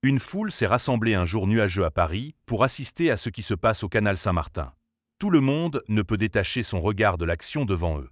Une foule s'est rassemblée un jour nuageux à Paris pour assister à ce qui se passe au canal Saint-Martin. Tout le monde ne peut détacher son regard de l'action devant eux.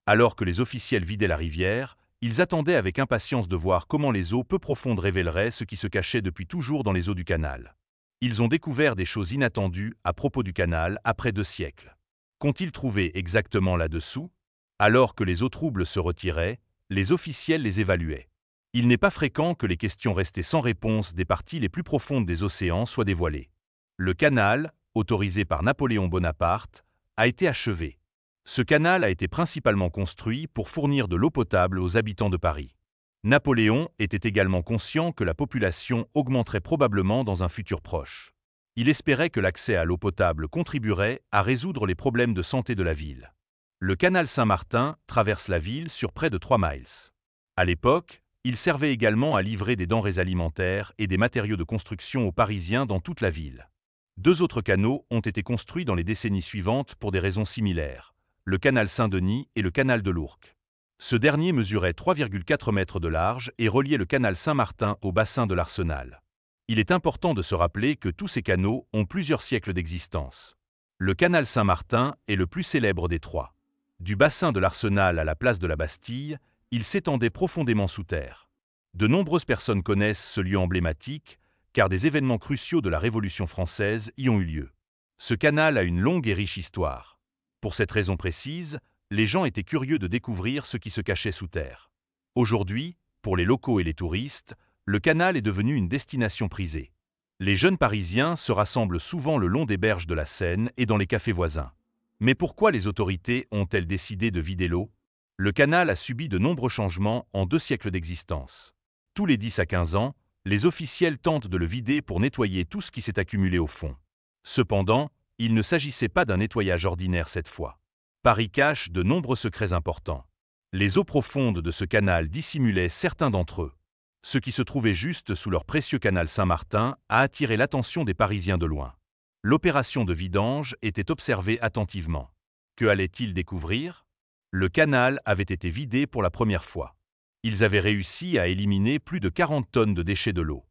Alors que les officiels vidaient la rivière, ils attendaient avec impatience de voir comment les eaux peu profondes révéleraient ce qui se cachait depuis toujours dans les eaux du canal. Ils ont découvert des choses inattendues à propos du canal après 2 siècles. Qu'ont-ils trouvé exactement là-dessous? Alors que les eaux troubles se retiraient, les officiels les évaluaient. Il n'est pas fréquent que les questions restées sans réponse des parties les plus profondes des océans soient dévoilées. Le canal, autorisé par Napoléon Bonaparte, a été achevé. Ce canal a été principalement construit pour fournir de l'eau potable aux habitants de Paris. Napoléon était également conscient que la population augmenterait probablement dans un futur proche. Il espérait que l'accès à l'eau potable contribuerait à résoudre les problèmes de santé de la ville. Le canal Saint-Martin traverse la ville sur près de 3 miles. À l'époque, il servait également à livrer des denrées alimentaires et des matériaux de construction aux Parisiens dans toute la ville. 2 autres canaux ont été construits dans les décennies suivantes pour des raisons similaires, le canal Saint-Denis et le canal de l'Ourcq. Ce dernier mesurait 3,4 mètres de large et reliait le canal Saint-Martin au bassin de l'Arsenal. Il est important de se rappeler que tous ces canaux ont plusieurs siècles d'existence. Le canal Saint-Martin est le plus célèbre des 3. Du bassin de l'Arsenal à la place de la Bastille, il s'étendait profondément sous terre. De nombreuses personnes connaissent ce lieu emblématique, car des événements cruciaux de la Révolution française y ont eu lieu. Ce canal a une longue et riche histoire. Pour cette raison précise, les gens étaient curieux de découvrir ce qui se cachait sous terre. Aujourd'hui, pour les locaux et les touristes, le canal est devenu une destination prisée. Les jeunes Parisiens se rassemblent souvent le long des berges de la Seine et dans les cafés voisins. Mais pourquoi les autorités ont-elles décidé de vider l'eau? Le canal a subi de nombreux changements en 2 siècles d'existence. Tous les 10 à 15 ans, les officiels tentent de le vider pour nettoyer tout ce qui s'est accumulé au fond. Cependant, il ne s'agissait pas d'un nettoyage ordinaire cette fois. Paris cache de nombreux secrets importants. Les eaux profondes de ce canal dissimulaient certains d'entre eux. Ce qui se trouvait juste sous leur précieux canal Saint-Martin a attiré l'attention des Parisiens de loin. L'opération de vidange était observée attentivement. Que allaient-ils découvrir? Le canal avait été vidé pour la première fois. Ils avaient réussi à éliminer plus de 40 tonnes de déchets de l'eau.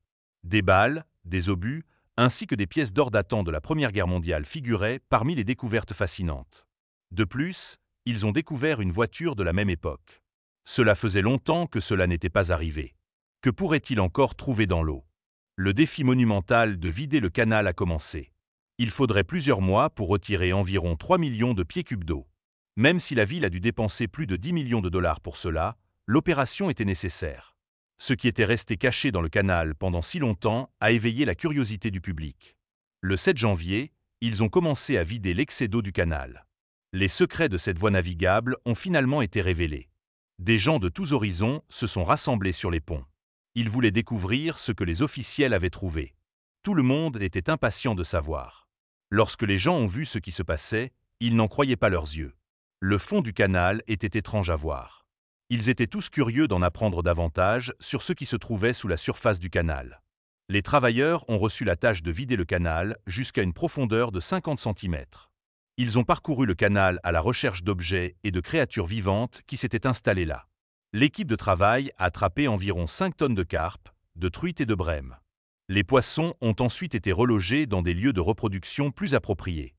Des balles, des obus, ainsi que des pièces d'or datant de la Première Guerre mondiale figuraient parmi les découvertes fascinantes. De plus, ils ont découvert une voiture de la même époque. Cela faisait longtemps que cela n'était pas arrivé. Que pourraient-ils encore trouver dans l'eau? Le défi monumental de vider le canal a commencé. Il faudrait plusieurs mois pour retirer environ 3 millions de pieds cubes d'eau. Même si la ville a dû dépenser plus de 10 millions de dollars pour cela, l'opération était nécessaire. Ce qui était resté caché dans le canal pendant si longtemps a éveillé la curiosité du public. Le 7 janvier, ils ont commencé à vider l'excès d'eau du canal. Les secrets de cette voie navigable ont finalement été révélés. Des gens de tous horizons se sont rassemblés sur les ponts. Ils voulaient découvrir ce que les officiels avaient trouvé. Tout le monde était impatient de savoir. Lorsque les gens ont vu ce qui se passait, ils n'en croyaient pas leurs yeux. Le fond du canal était étrange à voir. Ils étaient tous curieux d'en apprendre davantage sur ce qui se trouvait sous la surface du canal. Les travailleurs ont reçu la tâche de vider le canal jusqu'à une profondeur de 50 cm. Ils ont parcouru le canal à la recherche d'objets et de créatures vivantes qui s'étaient installées là. L'équipe de travail a attrapé environ 5 tonnes de carpes, de truites et de brèmes. Les poissons ont ensuite été relogés dans des lieux de reproduction plus appropriés.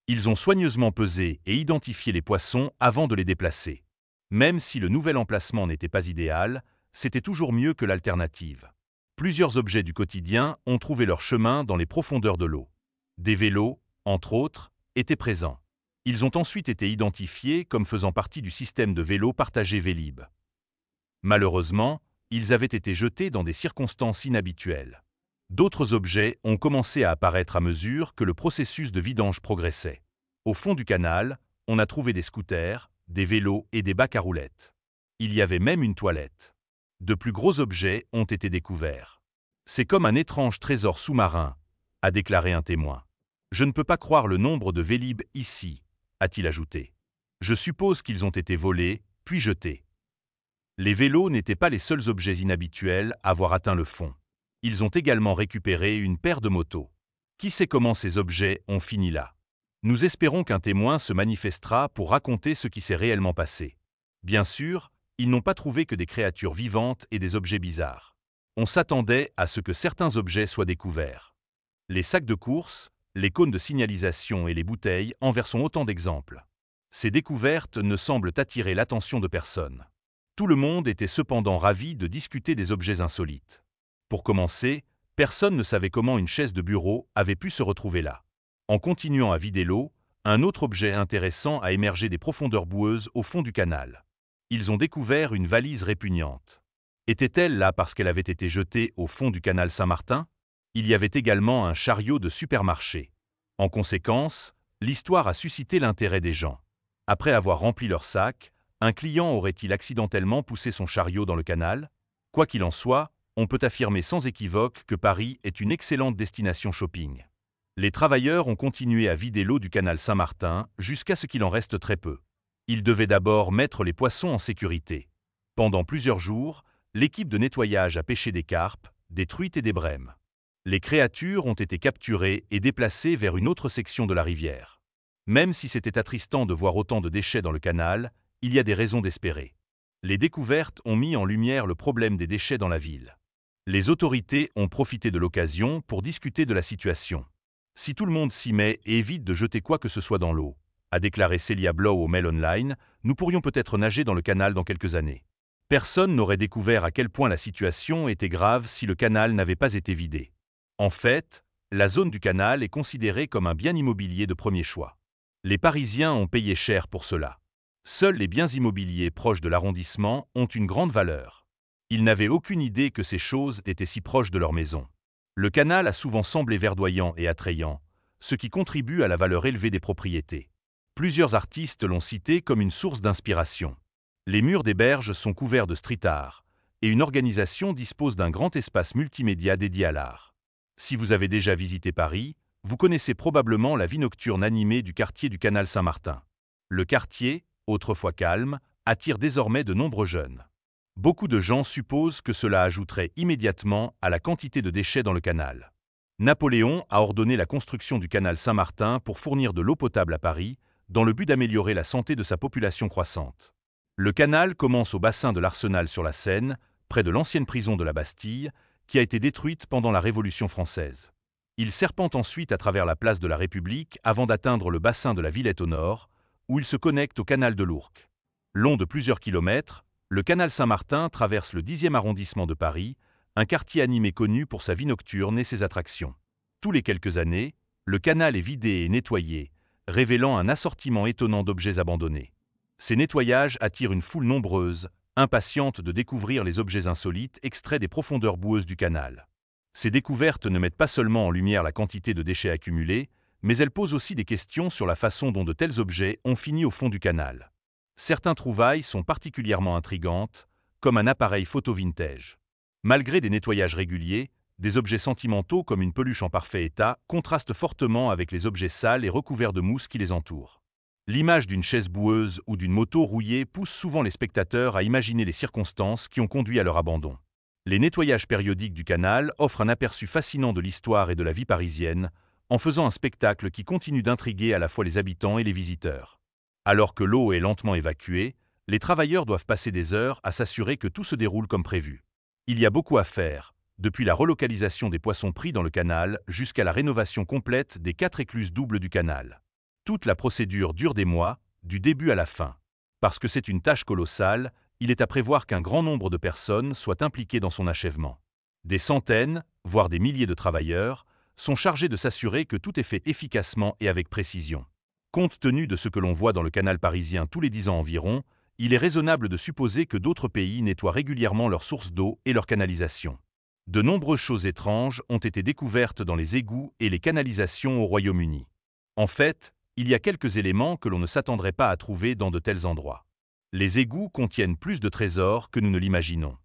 Ils ont soigneusement pesé et identifié les poissons avant de les déplacer. Même si le nouvel emplacement n'était pas idéal, c'était toujours mieux que l'alternative. Plusieurs objets du quotidien ont trouvé leur chemin dans les profondeurs de l'eau. Des vélos, entre autres, étaient présents. Ils ont ensuite été identifiés comme faisant partie du système de vélos partagés Vélib'. Malheureusement, ils avaient été jetés dans des circonstances inhabituelles. D'autres objets ont commencé à apparaître à mesure que le processus de vidange progressait. Au fond du canal, on a trouvé des scooters, des vélos et des bacs à roulettes. Il y avait même une toilette. De plus gros objets ont été découverts. C'est comme un étrange trésor sous-marin, a déclaré un témoin. Je ne peux pas croire le nombre de Vélib' ici, a-t-il ajouté. Je suppose qu'ils ont été volés, puis jetés. Les vélos n'étaient pas les seuls objets inhabituels à avoir atteint le fond. Ils ont également récupéré une paire de motos. Qui sait comment ces objets ont fini là? Nous espérons qu'un témoin se manifestera pour raconter ce qui s'est réellement passé. Bien sûr, ils n'ont pas trouvé que des créatures vivantes et des objets bizarres. On s'attendait à ce que certains objets soient découverts. Les sacs de course, les cônes de signalisation et les bouteilles en versent autant d'exemples. Ces découvertes ne semblent attirer l'attention de personne. Tout le monde était cependant ravi de discuter des objets insolites. Pour commencer, personne ne savait comment une chaise de bureau avait pu se retrouver là. En continuant à vider l'eau, un autre objet intéressant a émergé des profondeurs boueuses au fond du canal. Ils ont découvert une valise répugnante. Était-elle là parce qu'elle avait été jetée au fond du canal Saint-Martin? Il y avait également un chariot de supermarché. En conséquence, l'histoire a suscité l'intérêt des gens. Après avoir rempli leur sac, un client aurait-il accidentellement poussé son chariot dans le canal? Quoi qu'il en soit, on peut affirmer sans équivoque que Paris est une excellente destination shopping. Les travailleurs ont continué à vider l'eau du canal Saint-Martin jusqu'à ce qu'il en reste très peu. Ils devaient d'abord mettre les poissons en sécurité. Pendant plusieurs jours, l'équipe de nettoyage a pêché des carpes, des truites et des brèmes. Les créatures ont été capturées et déplacées vers une autre section de la rivière. Même si c'était attristant de voir autant de déchets dans le canal, il y a des raisons d'espérer. Les découvertes ont mis en lumière le problème des déchets dans la ville. Les autorités ont profité de l'occasion pour discuter de la situation. Si tout le monde s'y met et évite de jeter quoi que ce soit dans l'eau, a déclaré Celia Blow au Mail Online, nous pourrions peut-être nager dans le canal dans quelques années. Personne n'aurait découvert à quel point la situation était grave si le canal n'avait pas été vidé. En fait, la zone du canal est considérée comme un bien immobilier de premier choix. Les Parisiens ont payé cher pour cela. Seuls les biens immobiliers proches de l'arrondissement ont une grande valeur. Ils n'avaient aucune idée que ces choses étaient si proches de leur maison. Le canal a souvent semblé verdoyant et attrayant, ce qui contribue à la valeur élevée des propriétés. Plusieurs artistes l'ont cité comme une source d'inspiration. Les murs des berges sont couverts de street art, et une organisation dispose d'un grand espace multimédia dédié à l'art. Si vous avez déjà visité Paris, vous connaissez probablement la vie nocturne animée du quartier du canal Saint-Martin. Le quartier, autrefois calme, attire désormais de nombreux jeunes. Beaucoup de gens supposent que cela ajouterait immédiatement à la quantité de déchets dans le canal. Napoléon a ordonné la construction du canal Saint-Martin pour fournir de l'eau potable à Paris, dans le but d'améliorer la santé de sa population croissante. Le canal commence au bassin de l'Arsenal sur la Seine, près de l'ancienne prison de la Bastille, qui a été détruite pendant la Révolution française. Il serpente ensuite à travers la place de la République avant d'atteindre le bassin de la Villette au nord, où il se connecte au canal de l'Ourcq. Long de plusieurs kilomètres, le canal Saint-Martin traverse le 10e arrondissement de Paris, un quartier animé connu pour sa vie nocturne et ses attractions. Tous les quelques années, le canal est vidé et nettoyé, révélant un assortiment étonnant d'objets abandonnés. Ces nettoyages attirent une foule nombreuse, impatiente de découvrir les objets insolites extraits des profondeurs boueuses du canal. Ces découvertes ne mettent pas seulement en lumière la quantité de déchets accumulés, mais elles posent aussi des questions sur la façon dont de tels objets ont fini au fond du canal. Certaines trouvailles sont particulièrement intrigantes, comme un appareil photo vintage. Malgré des nettoyages réguliers, des objets sentimentaux comme une peluche en parfait état contrastent fortement avec les objets sales et recouverts de mousse qui les entourent. L'image d'une chaise boueuse ou d'une moto rouillée pousse souvent les spectateurs à imaginer les circonstances qui ont conduit à leur abandon. Les nettoyages périodiques du canal offrent un aperçu fascinant de l'histoire et de la vie parisienne, en faisant un spectacle qui continue d'intriguer à la fois les habitants et les visiteurs. Alors que l'eau est lentement évacuée, les travailleurs doivent passer des heures à s'assurer que tout se déroule comme prévu. Il y a beaucoup à faire, depuis la relocalisation des poissons pris dans le canal jusqu'à la rénovation complète des 4 écluses doubles du canal. Toute la procédure dure des mois, du début à la fin. Parce que c'est une tâche colossale, il est à prévoir qu'un grand nombre de personnes soient impliquées dans son achèvement. Des centaines, voire des milliers de travailleurs, sont chargés de s'assurer que tout est fait efficacement et avec précision. Compte tenu de ce que l'on voit dans le canal parisien tous les 10 ans environ, il est raisonnable de supposer que d'autres pays nettoient régulièrement leurs sources d'eau et leurs canalisations. De nombreuses choses étranges ont été découvertes dans les égouts et les canalisations au Royaume-Uni. En fait, il y a quelques éléments que l'on ne s'attendrait pas à trouver dans de tels endroits. Les égouts contiennent plus de trésors que nous ne l'imaginons.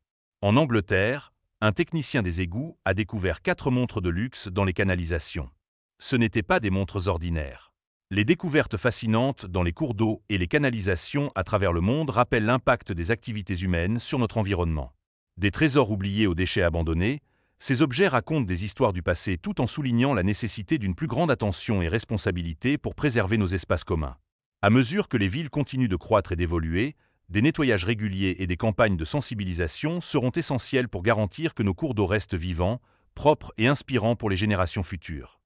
En Angleterre, un technicien des égouts a découvert 4 montres de luxe dans les canalisations. Ce n'étaient pas des montres ordinaires. Les découvertes fascinantes dans les cours d'eau et les canalisations à travers le monde rappellent l'impact des activités humaines sur notre environnement. Des trésors oubliés aux déchets abandonnés, ces objets racontent des histoires du passé tout en soulignant la nécessité d'une plus grande attention et responsabilité pour préserver nos espaces communs. À mesure que les villes continuent de croître et d'évoluer, Des nettoyages réguliers et des campagnes de sensibilisation seront essentielles pour garantir que nos cours d'eau restent vivants, propres et inspirants pour les générations futures.